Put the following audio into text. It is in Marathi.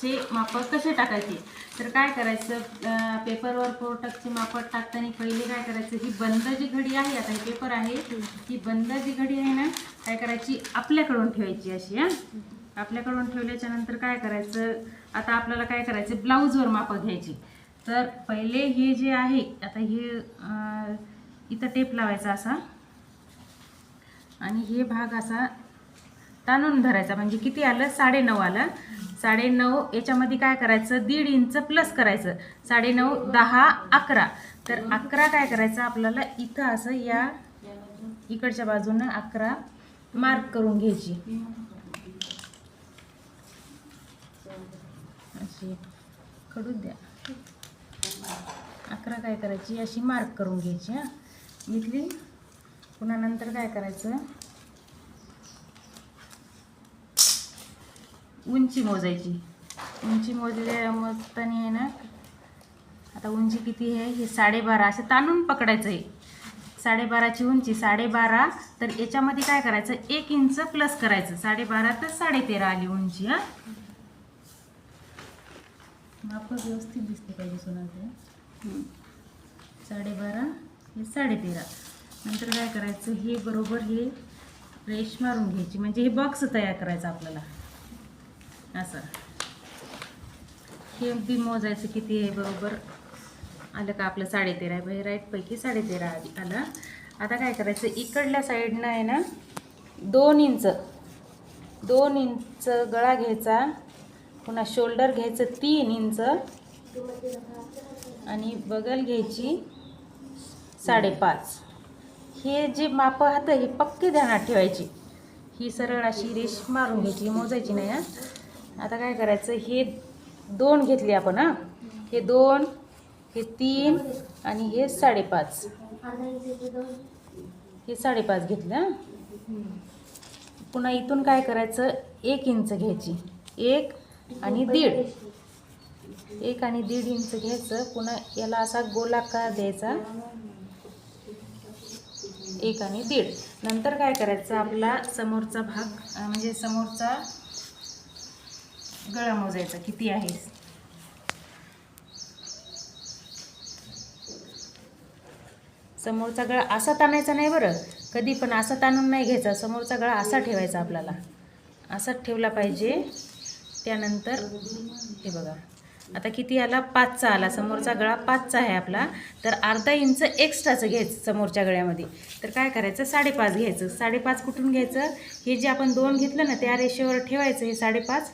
टक्सचे माप कसे टाकायचे. तर काय करायचं, पेपरवर 4 टक्सचे माप टाकताना पहिले काय करायचं, ही बंद जी घडी आहे, आता हे पेपर आहे, ही बंद जी घडी आहे ना, काय करायची आपल्याकडून ठेवायची अशी. आपल्याकडून ठेवल्याच्या नंतर काय करायचं, आता आपल्याला काय करायचं, ब्लाऊजवर माप घ्यायची. तर पहिले हे जे आहे, आता हे इथं टेप लावायचा असा आणि हे भाग असा ताणून धरायचा. म्हणजे किती आलं, 9.5 आलं. 9.5 याच्यामध्ये काय करायचं, 1.5 इंच प्लस करायचं. 9.5, 10, 11. तर 11 काय करायचं आपल्याला इथं असं या इकडच्या बाजूनं 11 मार्क करून घ्यायची. अशी कडू द्या. 11 काय करायची, अशी मार्क करून घ्यायची. घेतली. पुन्हा नंतर काय करायचं, उंची मोजायची. उंची मोजताना आहे ना, आता उंची किती आहे, हे 12.5 असं ताणून पकडायचं. आहे 12.5ची उंची, 12.5. तर याच्यामध्ये काय करायचं, 1 इंच प्लस करायचं. 12.5 तर 13.5 आली उंची. माप व्यवस्थित दिसते पाहिजे सोनाचं. 12.5 हे 13.5. नंतर काय करायचं, हे बरोबर हे रेष मारून घ्यायची. म्हणजे हे बॉक्स तयार करायचा आपल्याला असं. हे बी मोजायचं किती आहे, बरोबर आलं का आपलं 13.5 आहे. राईटपैकी 13.5 आलं. आता काय करायचं, इकडल्या साईडनं आहे ना 2 इंच गळा घ्यायचा. पुन्हा शोल्डर घ्यायचं 3 इंच आणि बगल घ्यायची 5.5. हे जे माप होतं हे पक्के ध्यानात ठेवायची. ही सरळ अशी रेष मारून घ्यायची, मोजायची नाही. आता काय करायचं, हे 2 घेतले आपण. हे 2, हे 3 आणि हे 5.5. हे 5.5 घेतलं. पुन्हा इथून काय करायचं, 1 इंच घ्यायची. 1 आणि 1.5. 1 आणि 1.5 इंच घ्यायचं. पुन्हा याला असा गोलाकार द्यायचा. 1 आणि 1.5. नंतर काय करायचं, आपला समोरचा भाग म्हणजे समोरचा गळा मोजायचा किती आहे. समोरचा गळा असा ताणायचा नाही बरं, कधी पण असा ताणून नाही घ्यायचा. समोरचा गळा असा ठेवायचा आपल्याला, असाच ठेवला पाहिजे. त्यानंतर हे बघा आता किती आला, 5चा आला. समोरचा गळा 5चा आहे आपला. तर अर्धा इंच एक्स्ट्राचं घ्यायचं समोरच्या गळ्यामध्ये. तर काय करायचं, 5.5 घ्यायचं. 5.5 कुठून घ्यायचं, हे जे आपण 2 घेतलं ना त्या रेषेवर ठेवायचं. हे 5.5